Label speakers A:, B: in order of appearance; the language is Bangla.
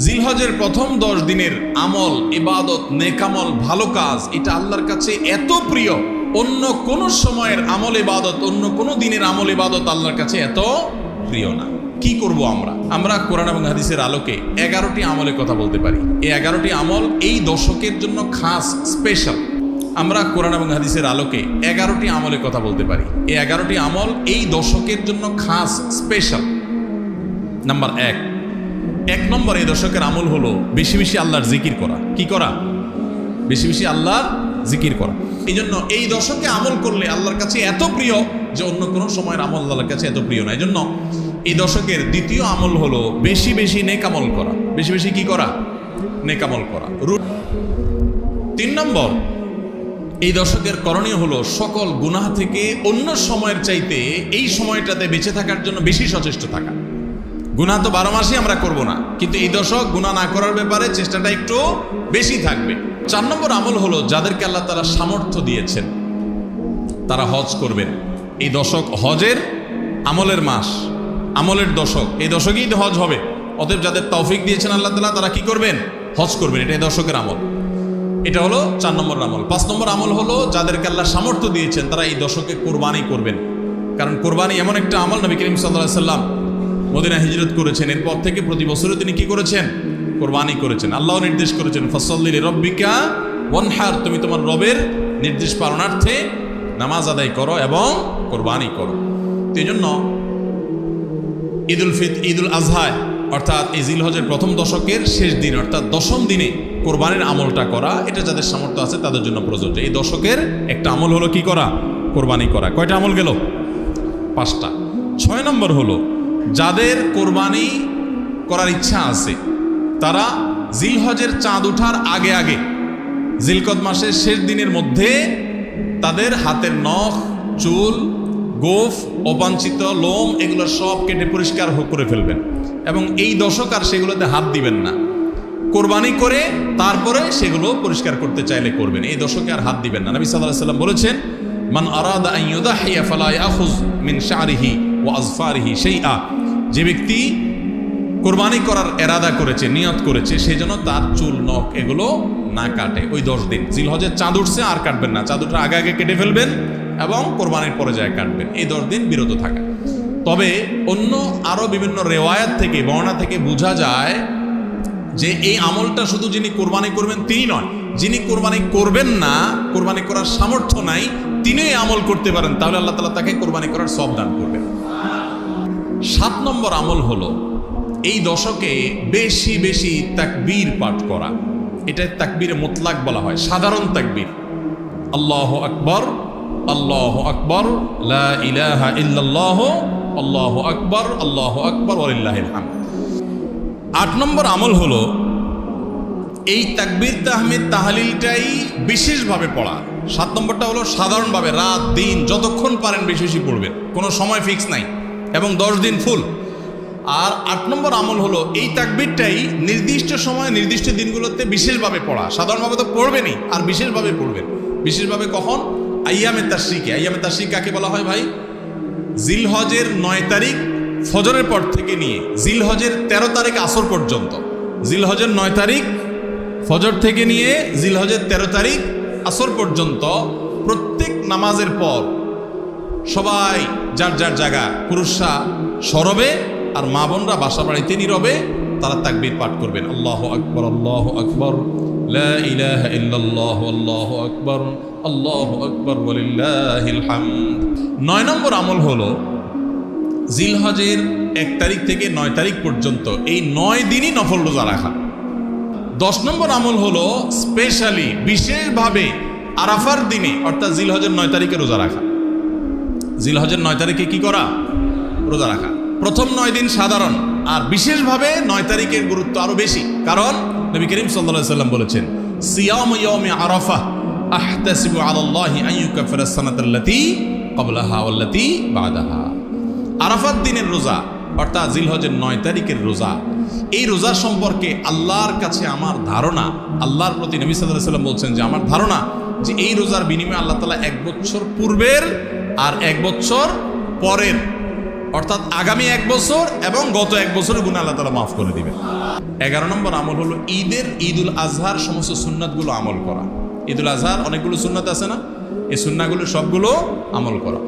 A: জিলহজের প্রথম 10 দিনের আমল, ইবাদত, নেকামল, ভালো কাজ, এটা আল্লাহর কাছে এত প্রিয়, অন্য কোন সময়ের আমল ইবাদত, অন্য কোন দিনের আমল ইবাদত আল্লাহর কাছে এত প্রিয় না। কি করব আমরা কোরআন এবং হাদিসের আলোকে 11টি আমলের কথা বলতে পারি। এই 11টি আমল এই দশকের জন্য খাস, স্পেশাল। আমরা কোরআন এবং হাদিসের আলোকে 11টি আমলের কথা বলতে পারি। এই 11টি আমল এই দশকের জন্য খাস, স্পেশাল। নাম্বার 1 নম্বর এই দশকের আমল হলো বেশি বেশি আল্লাহর জিকির করা। কি করা? বেশি বেশি আল্লাহর জিকির করা। এই জন্য এই দশকে আমল করলে আল্লাহর কাছে এত প্রিয় যে অন্য কোনো সময়ের আমল আল্লাহর কাছে এত প্রিয় না। এই জন্য এই দশকের দ্বিতীয় আমল হলো বেশি বেশি নেকামল করা। বেশি বেশি কি করা? নেকামল করা। 3 নম্বর এই দশকের করণীয় হলো সকল গুনাহ থেকে অন্য সময়ের চাইতে এই সময়টাতে বেঁচে থাকার জন্য বেশি সচেষ্ট থাকা। গুনাহ তো 12 মাসই আমরা করব না, কিন্তু এই দশক গুনাহ না করার ব্যাপারে চেষ্টাটা একটু বেশি থাকবে। 4 নম্বর আমল হলো যাদেরকে আল্লাহ তাআলা সামর্থ্য দিয়েছেন তারা হজ করবেন। এই দশক হজের আমলের মাস, আমলের দশক। এই দশকেই তো হজ হবে। অতএব যাদের তৌফিক দিয়েছেন আল্লাহ তাআলা তারা কি করবেন? হজ করবেন। এটা এই দশকের আমল। এটা হলো 4 নম্বর আমল। 5 নম্বর আমল হলো যাদেরকে আল্লাহ সামর্থ্য দিয়েছেন তারা এই দশকে কোরবানি করবেন। কারণ কোরবানি এমন একটা আমল, নবী করিম সাল্লাল্লাহু আলাইহি সাল্লাম মদিনা হিজরত করেছেন, এরপর থেকে প্রতি বছরে তিনি কি করেছেন? কোরবানি করেছেন। আল্লাহ নির্দেশ করেছেন ফাসাল্লি লিরাব্বিকা ওয়ানহার, তুমি তোমার রবের নির্দেশ পালনার্থে নামাজ আদায় করো এবং কোরবানি করো। এই জন্য ঈদুল আজহা অর্থাৎ এই জিলহজের প্রথম দশকের শেষ দিন অর্থাৎ 10ম দিনে কোরবানির আমলটা করা, এটা যাদের সামর্থ্য আছে তাদের জন্য প্রযোজ্য। এই দশকের একটা আমল হলো কি করা? কোরবানি করা। কয়টা আমল গেল? 5টা। 6 নম্বর হলো যাদের কোরবানি করার ইচ্ছা আছে তারা জিলহজের চাঁদ ওঠার আগে আগে জিলকদ মাসের শেষ দিনের মধ্যে তাদের হাতের নখ, চুল, গোফ, অবাঞ্ছিত লোম এগুলো সব কেটে পরিষ্কার করে ফেলবেন এবং এই দশক আর সেগুলোতে হাত দিবেন না। কোরবানি করে তারপরে সেগুলো পরিষ্কার করতে চাইলে করবেন, এই দশকে আর হাত দিবেন না। নবী সাল্লাল্লাহু আলাইহি সাল্লাম বলেছেন মান আরাদা আন ইউদাহিয়া ফালা ইয়াখুয মিন শা'রিহি ওয়া আযফারিহি শাইআ, যে ব্যক্তি কোরবানি করার এরাদা করেছে, নিয়ত করেছে, সেই জন্য তার চুল, নখ এগুলো না কাটে ওই 10 দিন। জিলহজের চাঁদ উঠছে আর কাটবেন না, চাঁদ উঠার আগে আগে কেটে ফেলবেন এবং কোরবানির পরে যায় কাটবেন। এই 10 দিন বিরত থাকা। তবে অন্য আরো বিভিন্ন রেওয়ায়াত থেকে, বর্ণনা থেকে বোঝা যায় যে এই আমলটা শুধু যিনি কোরবানি করবেন তিনি নয়, যিনি কোরবানি করবেন না, কোরবানি করার সামর্থ্য নাই, তিনি এই আমল করতে পারেন, তাহলে আল্লাহ তাআলা তাকে কোরবানি করার সওয়াব দান করবেন। 7 নম্বর আমল হলো এই দশকে বেশি বেশি তাকবীর পাঠ করা। এটা তাকবীরে মুতলাক বলা হয়, সাধারণ তাকবীর। আল্লাহু আকবার, আল্লাহু আকবার, লা ইলাহা ইল্লাল্লাহ, আল্লাহু আকবার, আল্লাহু আকবার ওয়ালিল্লাহিল হামদ। 8 নম্বর আমল হলো এই তাকবীর, তাহমিদ, তাহলিলটাই বিশেষভাবে পড়া। 7 নম্বরটা হলো সাধারণভাবে রাত দিন যতক্ষণ পারেন বেশি বেশি পড়বেন, কোনো সময় ফিক্স নাই এবং 10 দিন ফুল। আর 8 নম্বর আমল হলো এই তাকবীরটাই নির্দিষ্ট সময় নির্দিষ্ট দিনগুলোতে বিশেষভাবে পড়া। সাধারণভাবে তো পড়বেনই, আর বিশেষভাবে পড়বেন। বিশেষভাবে কখন? আইয়ামে তাশরিকে। আইয়ামে তাশরিক কাকে বলা হয় ভাই? জিলহজের 9 তারিখ ফজরের পর থেকে নিয়ে জিলহজের 13 তারিখ আসর পর্যন্ত। জিলহজের 9 তারিখ ফজর থেকে নিয়ে জিলহজের 13 তারিখ আসর পর্যন্ত প্রত্যেক নামাজের পর সবাই যার যার জায়গা, পুরুষরা সরবে আর মা বোনরা বাসা বাড়িতে নীরবে তারা তাকবীর পাঠ করবেন। আল্লাহু আকবার, আল্লাহু আকবার, লা ইলাহা ইল্লাল্লাহ, আল্লাহু আকবার, আল্লাহু আকবার ওয়ালিল্লাহিল হামদ। 9 নম্বর আমল হলো জিলহজের 1 তারিখ থেকে 9 তারিখ পর্যন্ত এই 9 দিনই নফল রোজা রাখা। 10 নম্বর আমল হলো স্পেশালি বিশেষভাবে আরাফার দিনে অর্থাৎ জিলহজের 9 তারিখে রোজা রাখা। জিলহজের 9 তারিখে কি করা? রোজা রাখা। প্রথম 9 দিন সাধারণ, আর বিশেষভাবে 9 তারিখের গুরুত্ব আরো বেশি, কারণ নবী করিম সাল্লাল্লাহু আলাইহি সাল্লাম বলেছেন সিয়ামু ইয়াউমি আরাফা আহতাসিবু আলাল্লাহি আন ইউকাফিরা সানাতাল্লাতী ক্বাবলাহা ওয়াল্লাতী বাদাহা। আরাফাত দিনের রোজা অর্থাৎ জিলহজের 9 তারিখের রোজা, এই রোজা সম্পর্কে আল্লাহর কাছে আমার ধারণা, আল্লাহর প্রতি নবী সাল্লাল্লাহু আলাইহি সাল্লাম বলছেন যে আমার ধারণা যে এই রোজার বিনিময়ে আল্লাহ তাআলা 1 বছর পূর্বের আর 1 বছর পরের অর্থাৎ আগামী 1 বছর এবং গত 1 বছরের গুনাহ আল্লাহ তাআলা মাফ করে দিবেন। 11 নম্বর আমল হলো ঈদুল আজহার সমস্ত সুন্নাতগুলো আমল করা। ঈদুল আজহার অনেকগুলো সুন্নাত আছে না, এই সুন্নাহগুলো সবগুলো আমল করা।